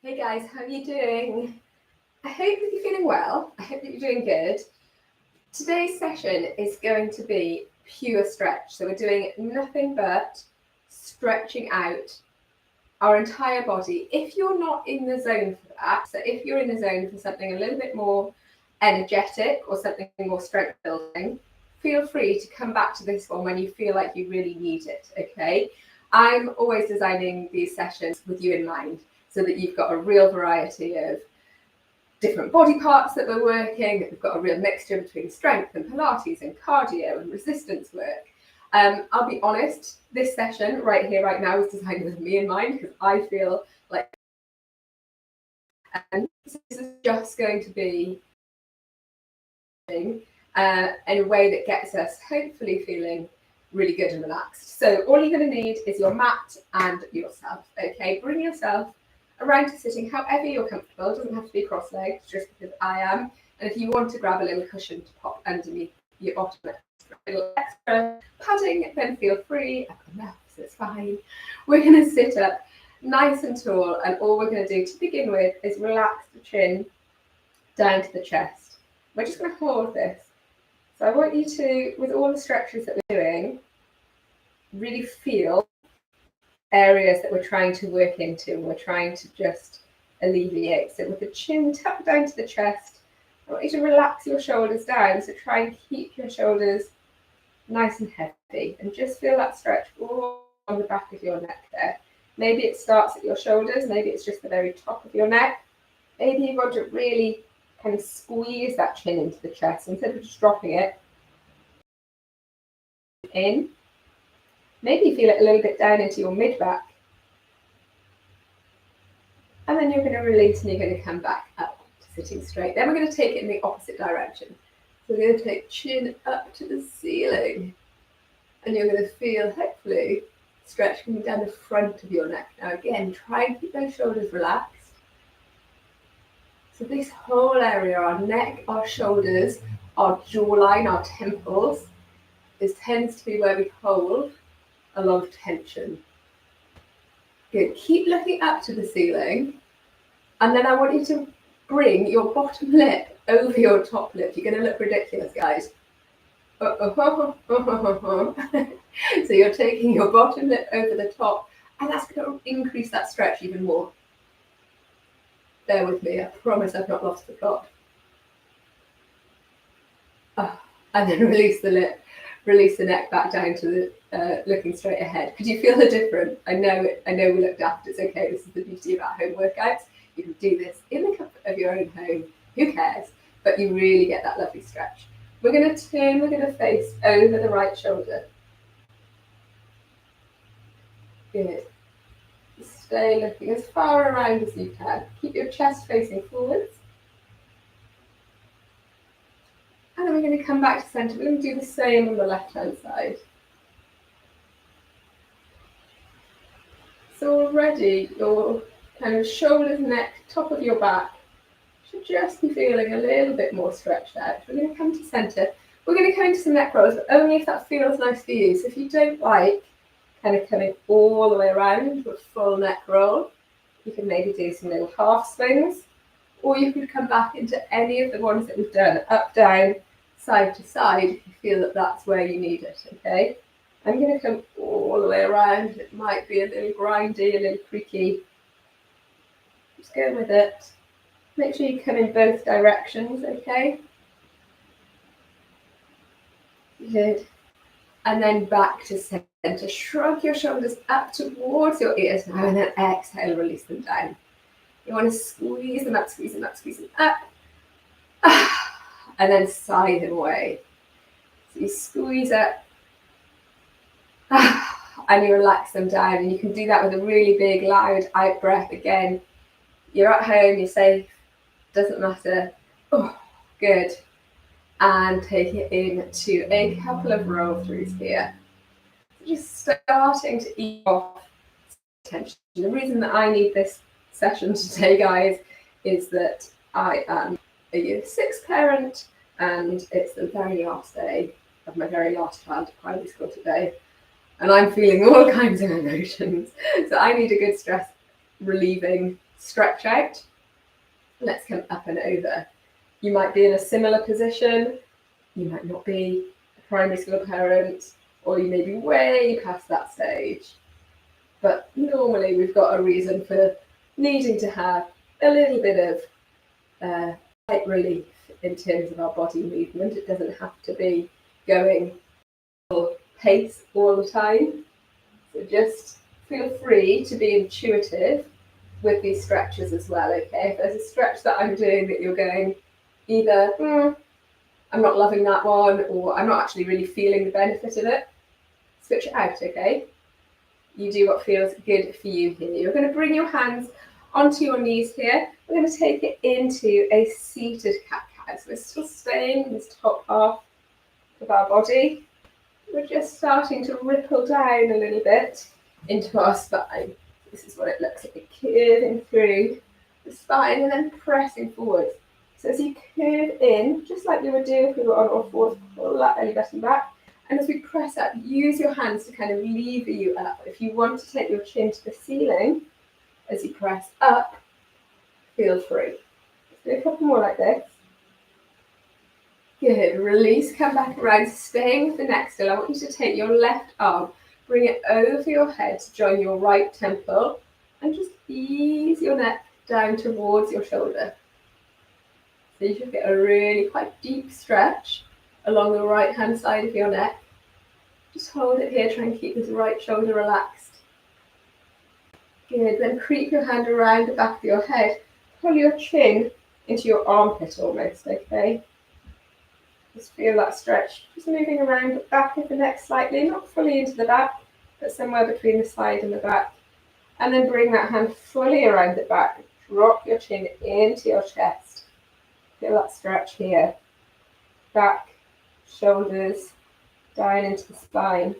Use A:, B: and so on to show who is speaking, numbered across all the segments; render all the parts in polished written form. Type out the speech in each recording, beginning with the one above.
A: Hey guys, how are you doing? I hope that you're feeling well. I hope that you're doing good. Today's session is going to be pure stretch. So we're doing nothing but stretching out our entire body. If you're not in the zone for that, so if you're in the zone for something a little bit more energetic or something more strength building, feel free to come back to this one when you feel like you really need it, okay? I'm always designing these sessions with you in mind, so that you've got a real variety of different body parts that we're working, that we've got a real mixture between strength and Pilates and cardio and resistance work. I'll be honest, this session right here, right now is designed with me in mind because I feel like this is just going to be in a way that gets us hopefully feeling really good and relaxed. So all you're going to need is your mat and yourself, okay? Bring yourself around to sitting however you're comfortable. It doesn't have to be cross-legged, just because I am. And if you want to grab a little cushion to pop underneath your bottom, a little extra padding, then feel free. I've got enough, so it's fine. We're going to sit up nice and tall, and all we're going to do to begin with is relax the chin down to the chest. We're just going to hold this. So I want you to, with all the stretches that we're doing, really feel areas that we're trying to work into and we're trying to just alleviate. So with the chin tucked down to the chest, I want you to relax your shoulders down. So try and keep your shoulders nice and heavy and just feel that stretch all on the back of your neck there. Maybe it starts at your shoulders, maybe it's just the very top of your neck. Maybe you want to really kind of squeeze that chin into the chest instead of just dropping it in. Maybe feel it a little bit down into your mid-back. And then you're going to release and you're going to come back up to sitting straight. Then we're going to take it in the opposite direction. So we're going to take chin up to the ceiling. And you're going to feel, hopefully, stretch coming down the front of your neck. Now again, try and keep those shoulders relaxed. So this whole area, our neck, our shoulders, our jawline, our temples, this tends to be where we hold a lot of tension. Good. Keep looking up to the ceiling. And then I want you to bring your bottom lip over your top lip. You're going to look ridiculous, guys. So you're taking your bottom lip over the top, and that's going to increase that stretch even more. Bear with me. I promise I've not lost the plot. And then release the lip. Release the neck back down to the looking straight ahead. Could you feel the difference? I know we look daft. It's okay. This is the beauty of at-home workouts. You can do this in the comfort of your own home. Who cares? But you really get that lovely stretch. We're going to turn. We're going to face over the right shoulder. Good. Stay looking as far around as you can. Keep your chest facing forwards. And then we're going to come back to centre. We're going to do the same on the left-hand side. So already your kind of shoulders, neck, top of your back should just be feeling a little bit more stretched out. We're going to come to centre. We're going to come into some neck rolls, but only if that feels nice for you. So if you don't like kind of coming all the way around into a full neck roll, you can maybe do some little half swings, or you could come back into any of the ones that we've done, up, down, side to side, if you feel that that's where you need it, okay? I'm going to come all the way around. It might be a little grindy, a little creaky. Just go with it. Make sure you come in both directions, okay? Good. And then back to center. Shrug your shoulders up towards your ears now, and then exhale, release them down. You want to squeeze them up, squeeze them up, squeeze them up. And then sigh them away. So you squeeze up and you relax them down. And you can do that with a really big, loud out breath. Again, you're at home, you're safe, doesn't matter. Oh, good. And take it into a couple of roll throughs here. Just starting to ease off tension. The reason that I need this session today, guys, is that I am a year 6 parent, and it's the very last day of my very last child at primary school today, and I'm feeling all kinds of emotions. So I need a good stress relieving stretch out. Let's come up and over. You might be in a similar position, you might not be a primary school parent, or you may be way past that stage. But normally we've got a reason for needing to have a little bit of light relief in terms of our body movement. It doesn't have to be going full pace all the time. So just feel free to be intuitive with these stretches as well, okay? If there's a stretch that I'm doing that you're going either, I'm not loving that one, or I'm not actually really feeling the benefit of it, switch it out, okay? You do what feels good for you here. You're going to bring your hands onto your knees here. We're going to take it into a seated cat-cow. So we're still staying in this top half of our body. We're just starting to ripple down a little bit into our spine. This is what it looks like, curving through the spine and then pressing forwards. So as you curve in, just like you would do if we were on all fours, pull that belly button back. And as we press up, use your hands to kind of lever you up. If you want to take your chin to the ceiling, as you press up, feel free. Let's do a couple more like this. Good, release, come back around, staying with the neck still. I want you to take your left arm, bring it over your head to join your right temple, and just ease your neck down towards your shoulder. So you should get a really quite deep stretch along the right hand side of your neck. Just hold it here, try and keep this right shoulder relaxed. Good, then creep your hand around the back of your head, pull your chin into your armpit almost, okay? Just feel that stretch, just moving around the back of the neck slightly, not fully into the back, but somewhere between the side and the back. And then bring that hand fully around the back, drop your chin into your chest. Feel that stretch here. Back, shoulders, down into the spine.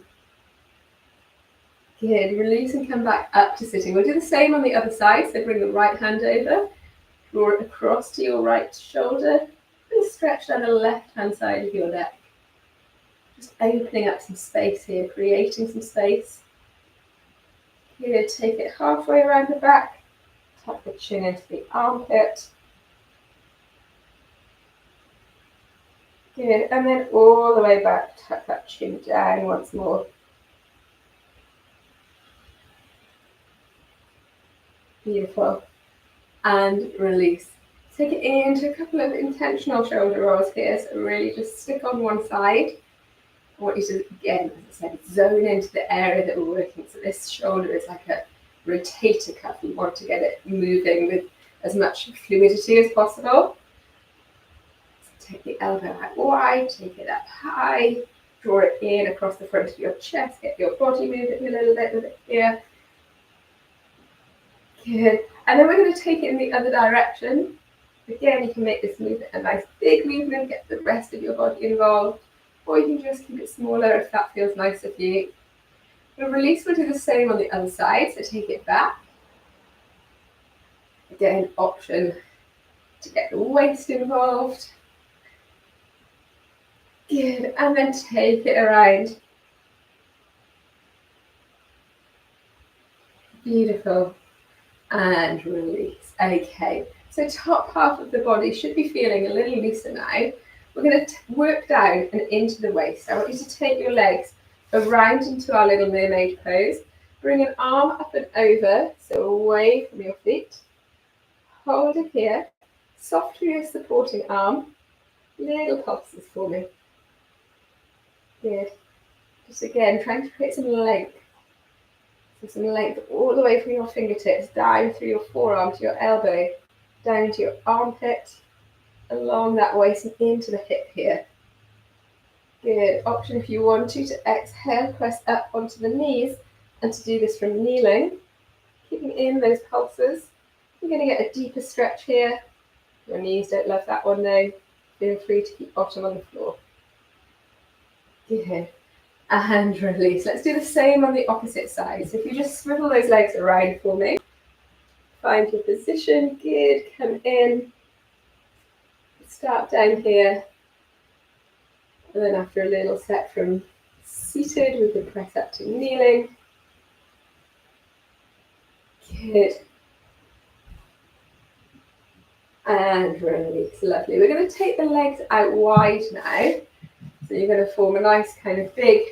A: Good, release and come back up to sitting. We'll do the same on the other side, so bring the right hand over, draw it across to your right shoulder, and stretch down the left hand side of your neck. Just opening up some space here, creating some space. Good, take it halfway around the back, tuck the chin into the armpit. Good, and then all the way back, tuck that chin down once more. Beautiful. And release. Take it into a couple of intentional shoulder rolls here, so really just stick on one side. I want you to, again, as I said, zone into the area that we're working. So this shoulder is like a rotator cuff. We want to get it moving with as much fluidity as possible. Take the elbow out wide, take it up high, draw it in across the front of your chest, get your body moving a little bit with it here. Good. And then we're going to take it in the other direction. Again, you can make this movement a nice big movement, get the rest of your body involved, or you can just keep it smaller if that feels nicer for you. The release, we'll do the same on the other side, so take it back. Again, option to get the waist involved. Good, and then take it around. Beautiful. And release. Okay, so top half of the body should be feeling a little looser now. We're going to work down and into the waist. I want you to take your legs around into our little mermaid pose. Bring an arm up and over, so away from your feet. Hold it here. Soft through your supporting arm. Little pulses for me. Good. Just again, trying to create some length. So some length all the way from your fingertips, down through your forearm to your elbow, down to your armpit, along that waist and into the hip here. Good. Option if you want to exhale, press up onto the knees, and to do this from kneeling, keeping in those pulses. You're going to get a deeper stretch here. Your knees don't love that one though. Feel free to keep bottom on the floor. Good. And release. Let's do the same on the opposite side. So if you just swivel those legs around for me, find your position. Good. Come in. Start down here. And then after a little set from seated, we can press up to kneeling. Good. And release. Lovely. We're going to take the legs out wide now. So you're going to form a nice kind of big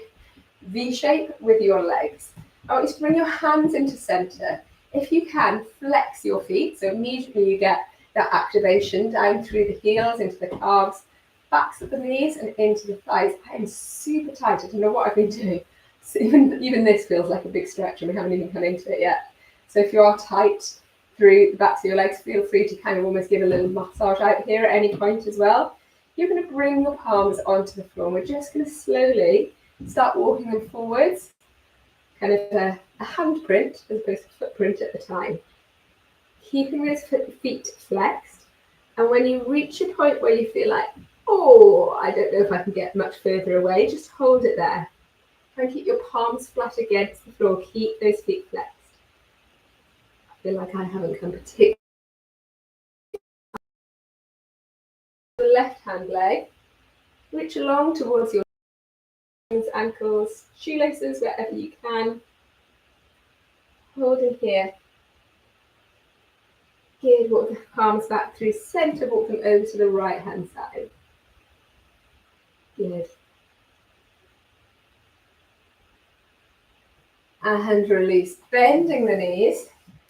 A: V shape with your legs. I want you to bring your hands into center. If you can, flex your feet. So immediately you get that activation down through the heels, into the calves, backs of the knees and into the thighs. I am super tight. I don't know what I've been doing. So even this feels like a big stretch and we haven't even come into it yet. So if you are tight through the backs of your legs, feel free to kind of almost give a little massage out here at any point as well. You're going to bring your palms onto the floor. We're just going to slowly start walking them forwards, kind of a handprint as opposed to footprint at the time. Keeping those feet flexed. And when you reach a point where you feel like, oh, I don't know if I can get much further away, just hold it there. Try and keep your palms flat against the floor. Keep those feet flexed. I feel like I haven't come particularly. The left hand leg, reach along towards your ankles, shoelaces wherever you can. Holding here. Good, walk the palms back through center, walk them over to the right hand side. Good. And release, bending the knees.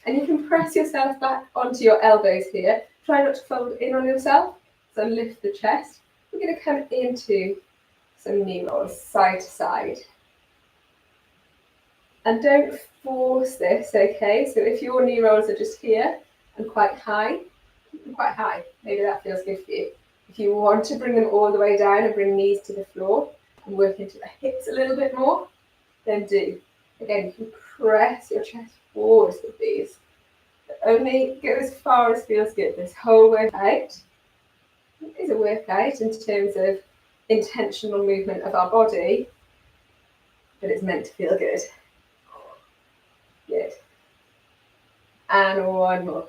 A: And you can press yourself back onto your elbows here. Try not to fold in on yourself. So lift the chest. We're going to come into some knee rolls, side to side. And don't force this, okay? So if your knee rolls are just here and quite high, maybe that feels good for you. If you want to bring them all the way down and bring knees to the floor and work into the hips a little bit more, then do. Again, you can press your chest forwards with these. But only go as far as feels good. This whole workout is a workout in terms of intentional movement of our body, but it's meant to feel good. Good. And one more.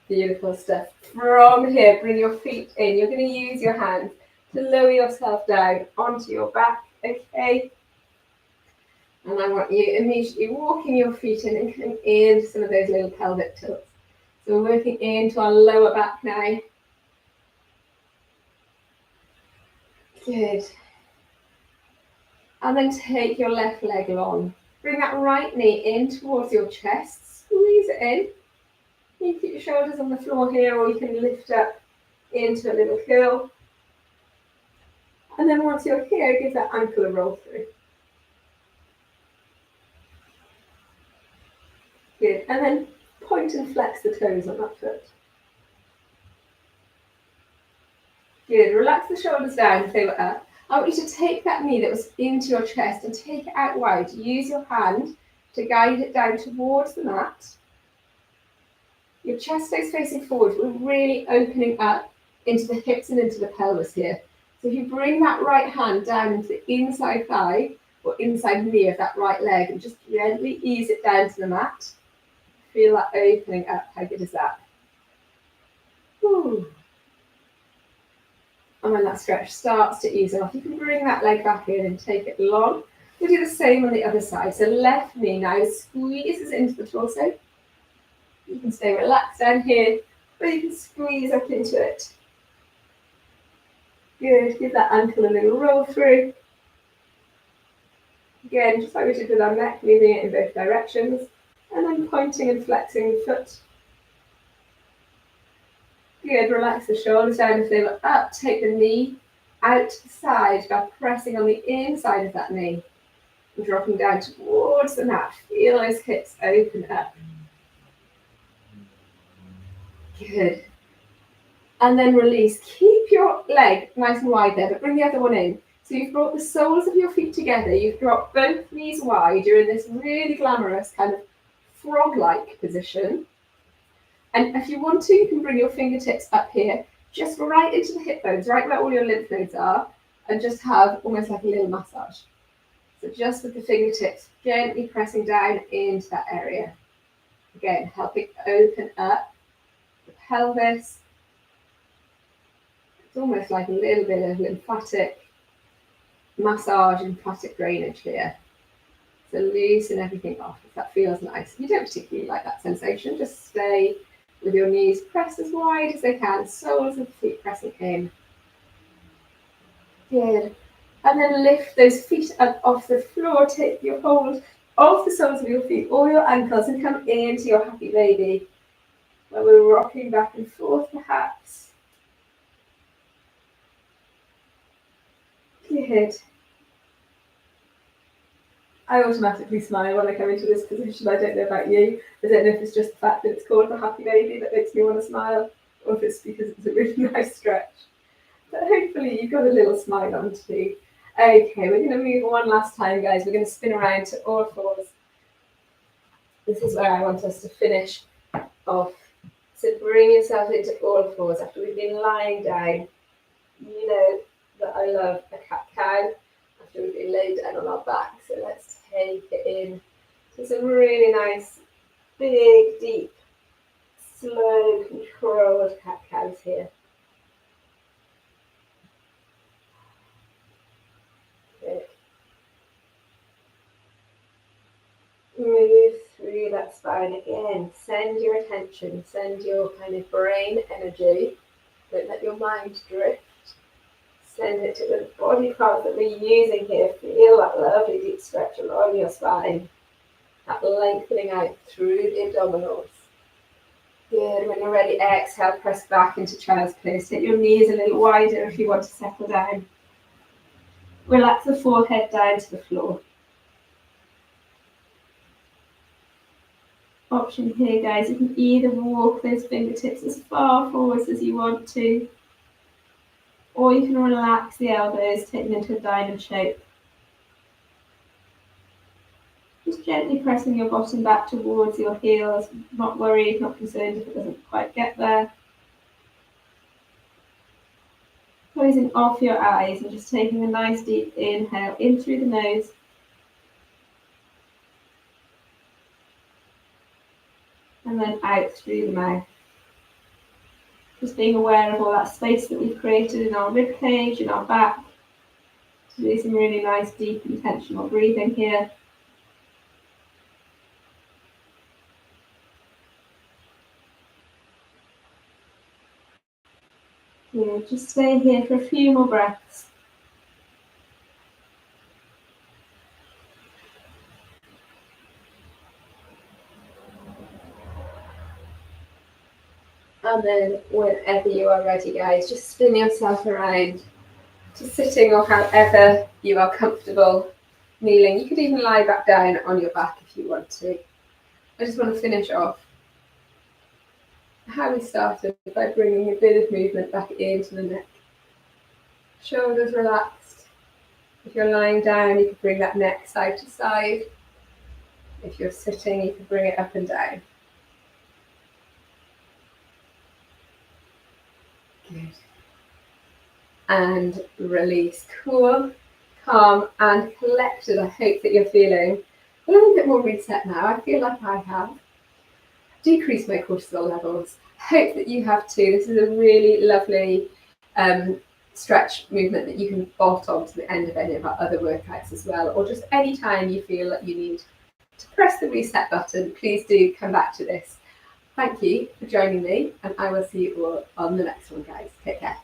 A: Beautiful stuff. From here, bring your feet in. You're going to use your hands to lower yourself down onto your back, okay? And I want you immediately walking your feet in and coming into some of those little pelvic tilts. So we're working into our lower back now. Good. And then take your left leg long. Bring that right knee in towards your chest. Squeeze it in. You can keep your shoulders on the floor here, or you can lift up into a little curl. And then once you're here, give that ankle a roll through. Good. And then point and flex the toes on that foot. Good. Relax the shoulders down if they were up. I want you to take that knee that was into your chest and take it out wide. Use your hand to guide it down towards the mat. Your chest stays facing forward. We're really opening up into the hips and into the pelvis here. So if you bring that right hand down into the inside thigh or inside knee of that right leg and just gently ease it down to the mat, feel that opening up. How good is that? Ooh. And when that stretch starts to ease off, you can bring that leg back in and take it long. We'll do the same on the other side. So left knee now squeezes into the torso. You can stay relaxed down here, or you can squeeze up into it. Good. Give that ankle a little roll through. Again, just like we did with our neck, moving it in both directions, and then pointing and flexing the foot. Good. Relax the shoulders down if they were up. Take the knee out to the side by pressing on the inside of that knee and dropping down towards the mat. Feel those hips open up. Good. And then release. Keep your leg nice and wide there, but bring the other one in. So you've brought the soles of your feet together. You've dropped both knees wide. You're in this really glamorous kind of frog-like position. And if you want to, you can bring your fingertips up here, just right into the hip bones, right where all your lymph nodes are, and just have almost like a little massage. So just with the fingertips, gently pressing down into that area. Again, helping open up the pelvis. It's almost like a little bit of lymphatic massage, lymphatic drainage here. So loosen everything off if that feels nice. If you don't particularly like that sensation, just stay with your knees pressed as wide as they can, soles of the feet pressing in. Good. And then lift those feet up off the floor, take your hold of the soles of your feet or your ankles and come into your happy baby, where we're rocking back and forth perhaps. Good. I automatically smile when I come into this position. I don't know about you. I don't know if it's just the fact that it's called the happy baby that makes me want to smile, or if it's because it's a really nice stretch. But hopefully you've got a little smile on too. Okay, we're going to move one last time, guys. We're going to spin around to all fours. This is where I want us to finish off. So bring yourself into all fours after we've been lying down. You know that I love a cat-cow after we've been laid down on our back. So let's take it in to some really nice, big, deep, slow, controlled cat-cows here. Good. Move through that spine again. Send your attention, send your kind of brain energy. Don't let your mind drift. Send it to the body part that we're using here. Feel that lovely deep stretch along your spine. That lengthening out through the abdominals. Good. When you're ready, exhale, press back into child's pose. Take your knees a little wider if you want to settle down. Relax the forehead down to the floor. Option here, guys. You can either walk those fingertips as far forwards as you want to, or you can relax the elbows, take them into a diamond shape. Just gently pressing your bottom back towards your heels. Not worried, not concerned if it doesn't quite get there. Closing off your eyes and just taking a nice deep inhale in through the nose. And then out through the mouth. Just being aware of all that space that we've created in our rib cage, in our back. To do some really nice, deep, intentional breathing here. Yeah, just stay here for a few more breaths. And then whenever you are ready, guys, just spin yourself around to sitting or however you are comfortable kneeling. You could even lie back down on your back if you want to. I just want to finish off how we started by bringing a bit of movement back into the neck. Shoulders relaxed. If you're lying down, you can bring that neck side to side. If you're sitting, you can bring it up and down. Good. And release. Cool, calm, and collected. I hope that you're feeling a little bit more reset now. I feel like I have. Decreased my cortisol levels. Hope that you have too. This is a really lovely stretch movement that you can bolt on to the end of any of our other workouts as well, or just any time you feel that you need to press the reset button, please do come back to this. Thank you for joining me, and I will see you all on the next one, guys. Take care.